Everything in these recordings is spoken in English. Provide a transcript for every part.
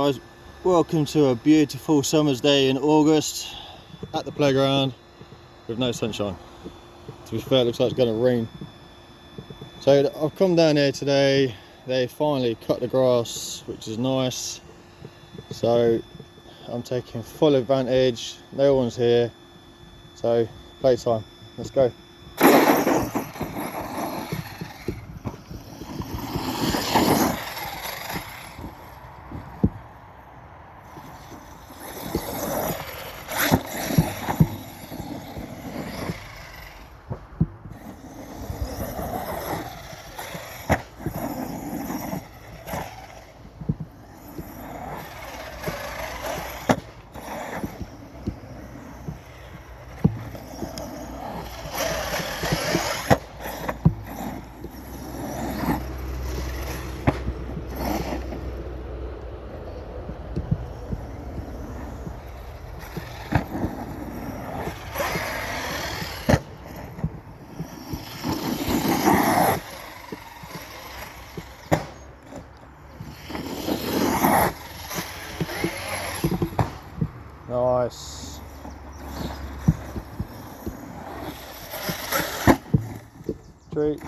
guys, welcome to a beautiful summer's day in August at the playground with no sunshine. To be fair, it looks like it's going to rain. So I've come down here today. They finally cut the grass, which is nice. So I'm taking full advantage. No one's here, so playtime. Let's go. Nice. Treat.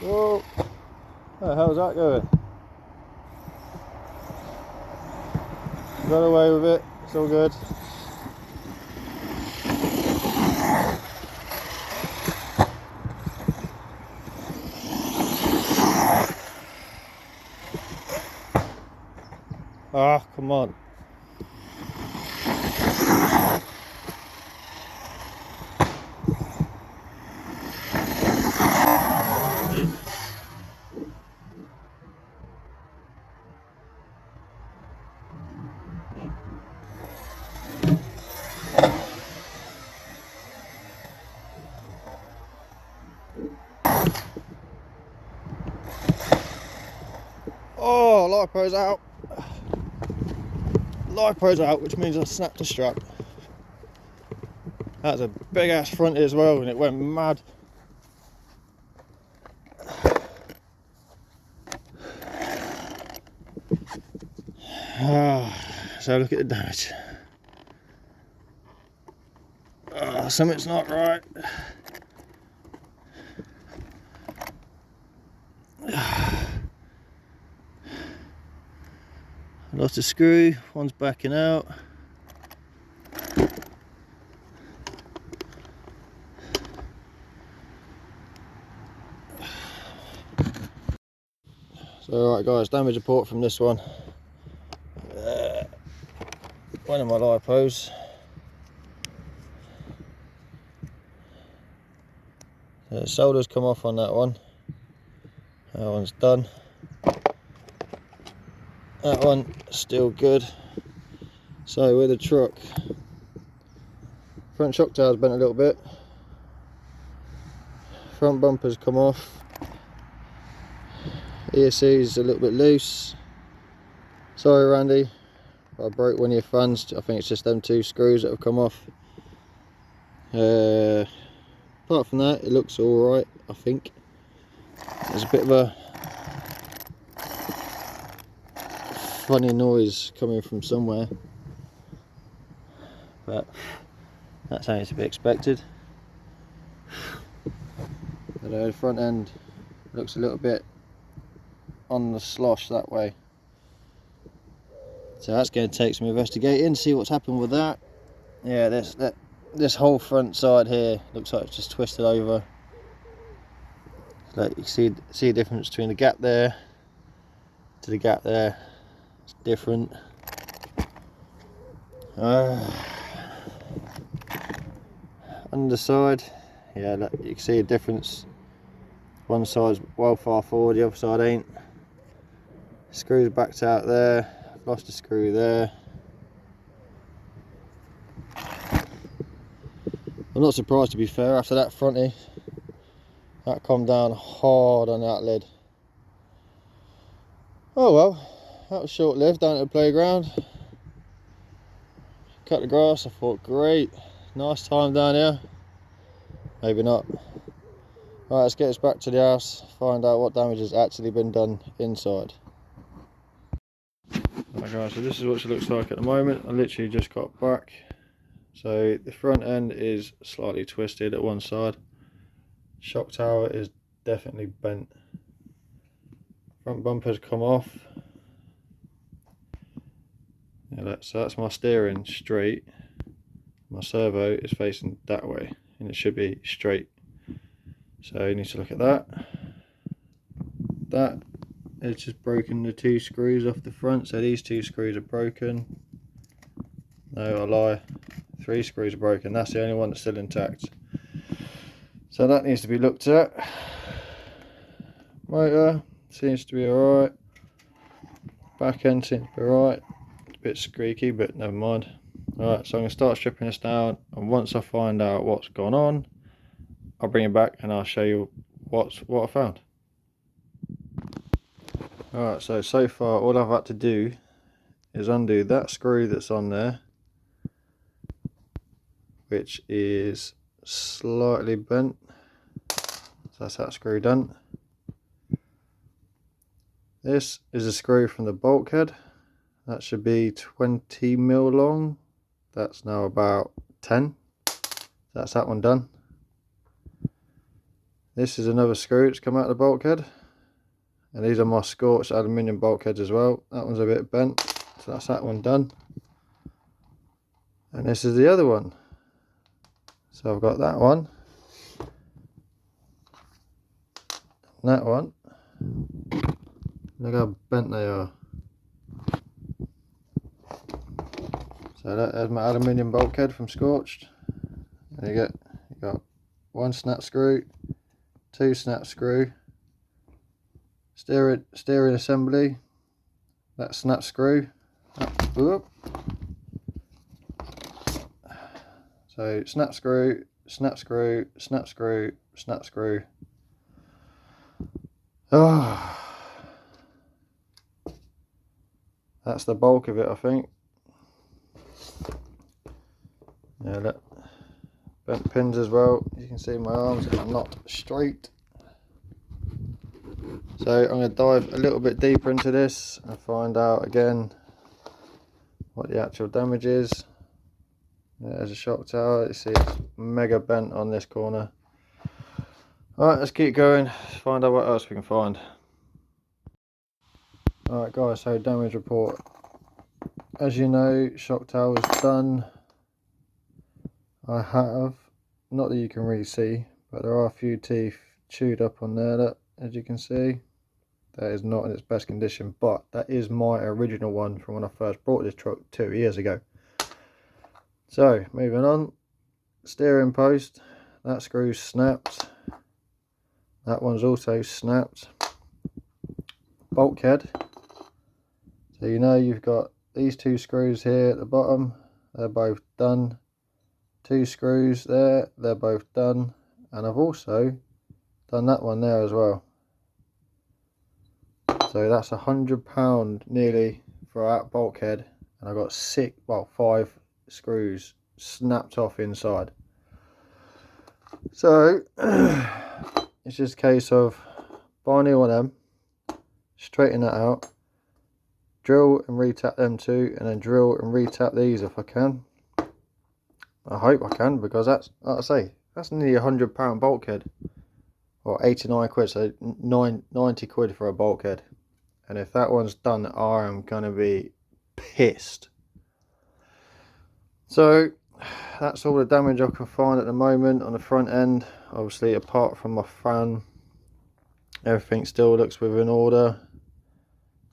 Whoa. How the hell's that going? Got away with it. It's all good. Ah, come on. Oh, lipo's out. Lipo's out, which means I snapped a strap. That's a big ass fronty as well, and it went mad. So look at the damage. Something's not right. I lost a screw, one's backing out. So alright guys, damage report from this one. One of my lipos. The solder's come off on that one. That one's done. That one still good. So with the truck, front shock tower's bent a little bit. Front bumper's come off. ESC's a little bit loose. Sorry Randy, I broke one of your fans. I think it's just them two screws that have come off. Apart from that, it looks alright, I think. There's a bit of a funny noise coming from somewhere, but that's only to be expected. But the front end looks a little bit on the slosh that way, so that's going to take some investigating, see what's happened with that. Yeah, this whole front side here looks like it's just twisted over. Like you see a difference between the gap there to the gap there. It's different. Underside, yeah, look, you can see a difference. One side's well far forward, the other side ain't. Screws backed out there. I've lost a screw there. I'm not surprised, to be fair, after that fronty. That come down hard on that lid. Oh well, that was short-lived down at the playground. Cut the grass, I thought great, Nice time down here. Maybe not. Right, let's get us back to the house, find out what damage has actually been done inside. Right guys, so this is what she looks like at the moment. I literally just got back. So the front end is slightly twisted at one side. Shock tower is definitely bent. Front bumper's come off. Yeah, so that's my steering straight. My servo is facing that way and it should be straight. So you need to look at that. That is just broken the 2 screws off the front, so these 2 screws are broken. No, I lie. 3 screws are broken. That's the only one that's still intact. So that needs to be looked at. Motor seems to be alright. Back end seems to be alright. It's a bit squeaky, but never mind. Alright, so I'm going to start stripping this down, and once I find out what's gone on, I'll bring it back and I'll show you what I found. Alright, so far all I've had to do is undo that screw that's on there, which is slightly bent. So that's that screw done. This is a screw from the bulkhead. That should be 20 mil long. That's now about 10. That's that one done. This is another screw that's come out of the bulkhead. And these are my scorched aluminium bulkheads as well. That one's a bit bent. So that's that one done. And this is the other one. So I've got that one. And that one. Look how bent they are. So there's my aluminium bulkhead from Scorched. And you got 1 snap screw, 2 snap screw, steering assembly, that snap screw. Whoop. So snap screw, snap screw, snap screw, snap screw. Oh, that's the bulk of it, I think. Yeah, look, bent pins as well. You can see my arms are not straight. So I'm going to dive a little bit deeper into this and find out again what the actual damage is. There's a shock tower. You see it's mega bent on this corner. Alright, let's keep going, find out what else we can find. Alright guys, so damage report. As you know, shock tower is done. I have, not that you can really see, but there are a few teeth chewed up on there, that, as you can see. That is not in its best condition, but that is my original one from when I first brought this truck 2 years ago. So, moving on. Steering post, that screw's snapped. That one's also snapped. Bulkhead. So you know you've got these 2 screws here at the bottom. They're both done. 2 screws there, they're both done. And I've also done that one there as well. So that's £100 nearly for that bulkhead, and I've got 5 screws snapped off inside. So it's just a case of buy a new one of them, straighten that out, drill and retap them 2, and then drill and retap these if I can. I hope I can, because that's, like I say, that's nearly £100 bulkhead, or 89 quid, so 90 quid for a bulkhead. And if that one's done, I am going to be pissed. So that's all the damage I can find at the moment on the front end. Obviously, apart from my fan, everything still looks within order.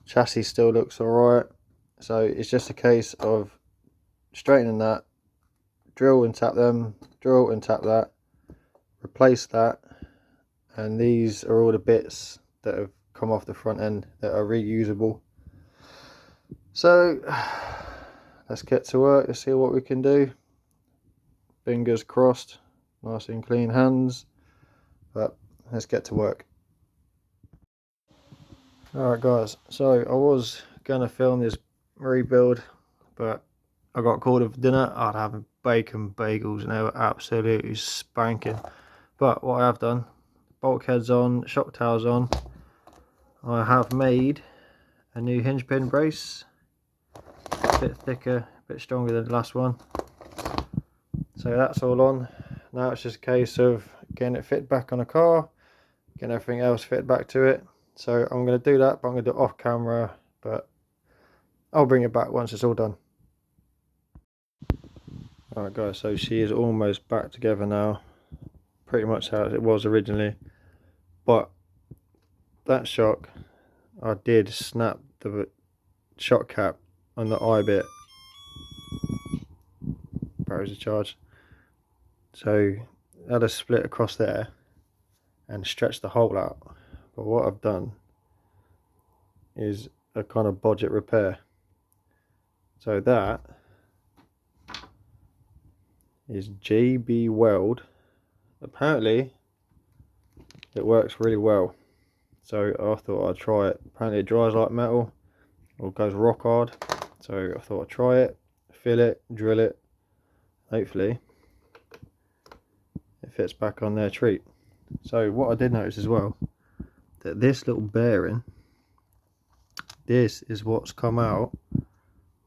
Chassis still looks alright. So it's just a case of straightening that, drill and tap them, drill and tap that, replace that, and these are all the bits that have come off the front end that are reusable. So let's get to work. Let's see what we can do. Fingers crossed, nice and clean hands, but let's get to work. Alright guys, so I was gonna film this rebuild, but I got called for dinner. I'd have bacon bagels and they were absolutely spanking. But what I have done, bulkheads on, shock towers on, I have made a new hinge pin brace, a bit thicker, a bit stronger than the last one. So that's all on. Now it's just a case of getting it fit back on the car, getting everything else fit back to it. So I'm going to do that, but I'm going to do it off camera, but I'll bring it back once it's all done. Alright guys, so she is almost back together now, pretty much how it was originally, but that shock, I did snap the shock cap on the eye bit. Batteries are charged. So I had a split across there and stretched the hole out. But what I've done is a kind of budget repair. So that is JB Weld. Apparently it works really well. So I thought I'd try it. Apparently it dries like metal or goes rock hard. So I thought I'd try it, fill it, drill it. Hopefully it fits back on their treat. So what I did notice as well, that this little bearing, this is what's come out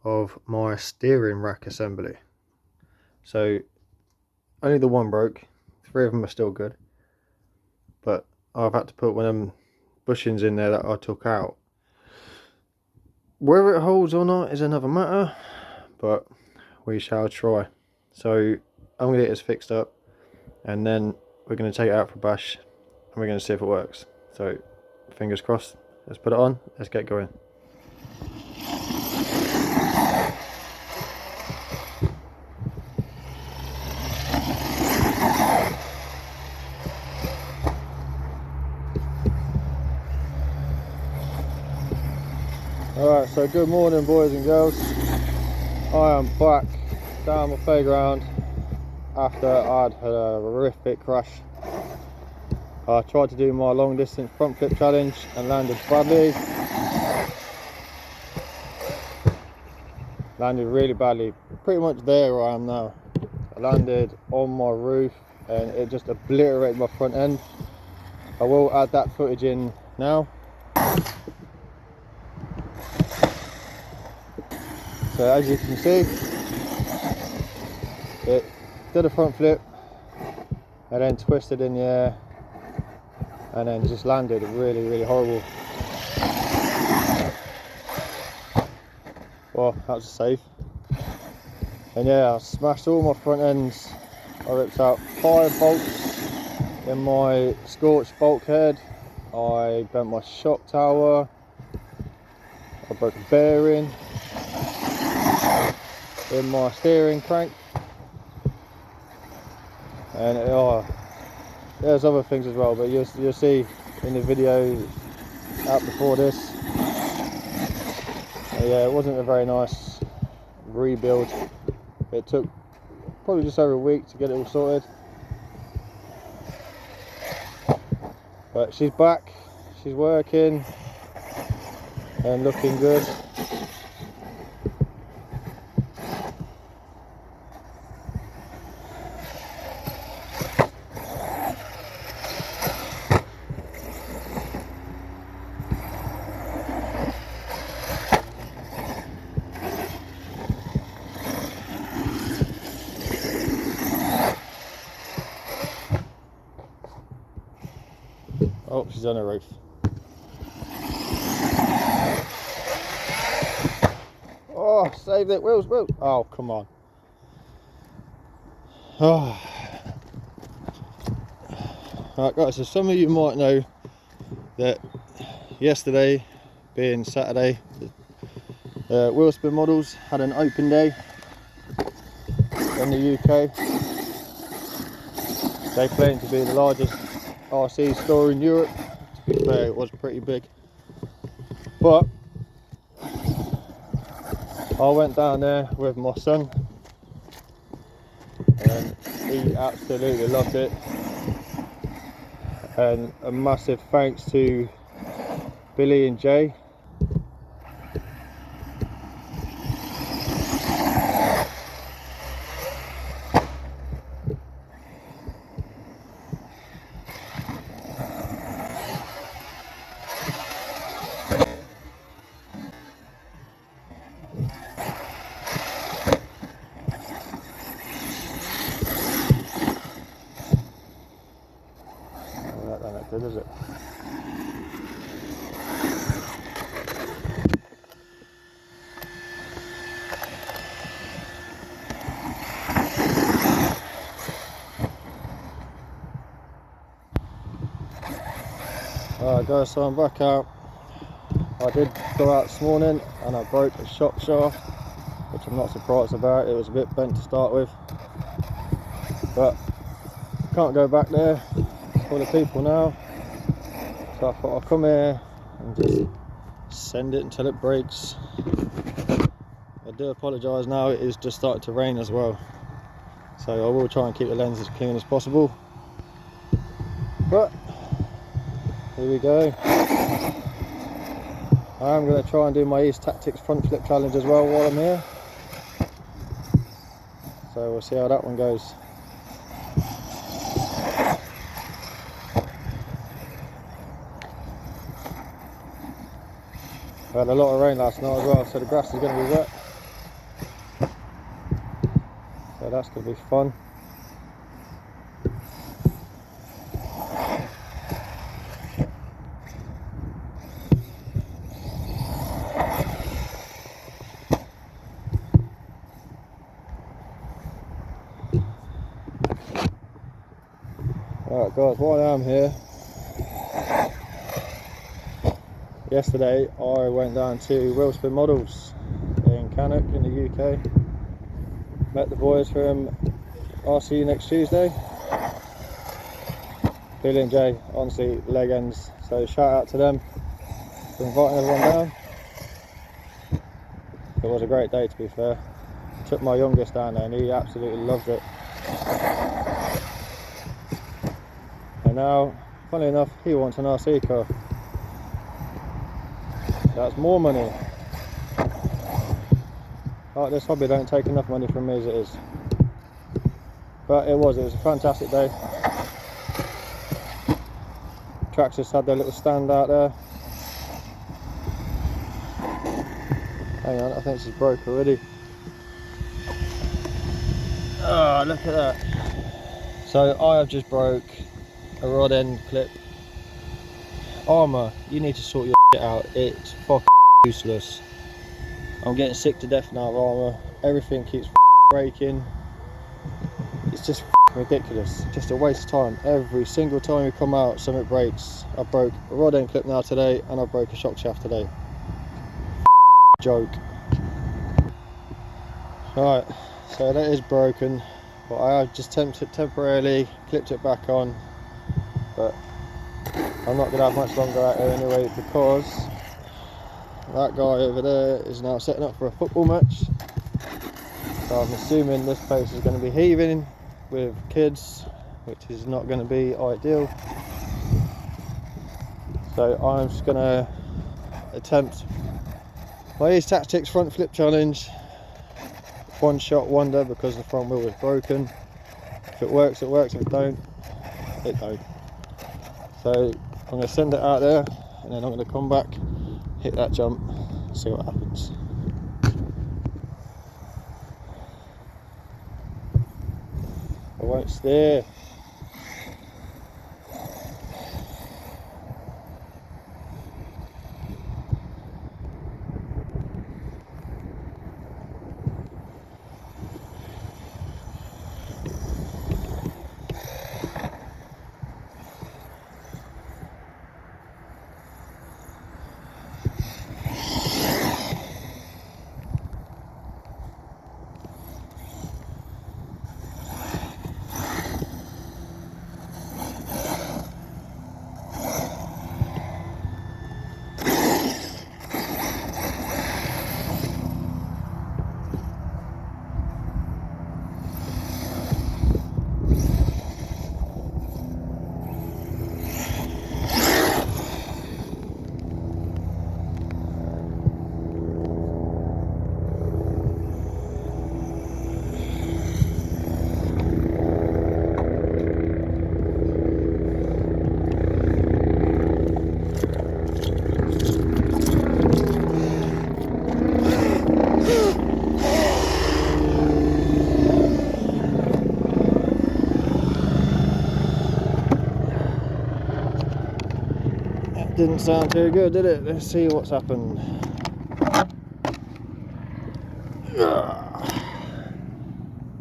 of my steering rack assembly. So only the one broke, 3 of them are still good, but I've had to put one of them bushings in there that I took out. Whether it holds or not is another matter, but we shall try. So I'm going to get this fixed up and then we're going to take it out for a bash and we're going to see if it works. So fingers crossed, let's put it on, let's get going. Alright, so good morning boys and girls. I am back down the playground after I'd had a horrific crash. I tried to do my long distance front flip challenge and landed badly. Landed really badly, pretty much there where I am now. I landed on my roof and it just obliterated my front end. I will add that footage in now. So as you can see, it did a front flip and then twisted in the air and then just landed really horrible. Well, that was safe. And yeah, I smashed all my front ends. I ripped out 5 bolts in my scorched bulkhead. I bent my shock tower. I broke a bearing in my steering crank. And there's other things as well, but you'll see in the video out before this. Yeah, it wasn't a very nice rebuild. It took probably just over a week to get it all sorted. But she's back, she's working and looking good. Oh, she's on a roof. Oh, saved it. Wheels. Oh, come on. Oh. Right, guys, so some of you might know that yesterday, being Saturday, Wheel Spin Models had an open day in the UK. They claim to be the largest RC store in Europe. To be fair, it was pretty big, but I went down there with my son and he absolutely loved it. And a massive thanks to Billy and Jay. Right guys, so I'm back out. I did go out this morning and I broke a shock shaft, which I'm not surprised about. It was a bit bent to start with, but can't go back there for the people now, so I thought I'll come here and just send it until it breaks. I do apologise now, it is just starting to rain as well, so I will try and keep the lens as clean as possible, but here we go. I am going to try and do my East Tactics front flip challenge as well while I'm here, so we'll see how that one goes. I had a lot of rain last night as well, so the grass is going to be wet, so that's going to be fun. Alright guys, while I am here, yesterday I went down to Wheelspin Models in Cannock in the UK. Met the boys from RC next Tuesday. Billy and Jay, honestly legends, so shout out to them for inviting everyone down. It was a great day, to be fair. I took my youngest down there and he absolutely loved it. And now, funny enough, he wants an RC car. That's more money. Like, this hobby don't take enough money from me as it is. But it was a fantastic day. Traxxas had their little stand out there. Hang on, I think she's broke already. Oh, look at that. So I have just broke a rod end clip. Arrma, you need to sort your shit out. It's fucking useless. I'm getting sick to death now of Arrma. Everything keeps breaking. It's just ridiculous. Just a waste of time. Every single time we come out, something breaks. I broke a rod end clip now today, and I broke a shock shaft today. Joke. Right, so that is broken, but I have just temporarily clipped it back on, but I'm not going to have much longer out here anyway, because that guy over there is now setting up for a football match. So I'm assuming this place is going to be heaving with kids, which is not going to be ideal. So I'm just going to attempt my East Tactics front flip challenge. One shot wonder, because the front wheel is broken. If it works, it works. If it don't, it don't. So I'm going to send it out there, and then I'm going to come back, hit that jump, see what happens. I won't steer. Didn't sound too good, did it? Let's see what's happened.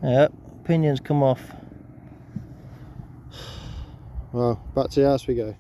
Yep, pinions come off. Well, back to the house we go.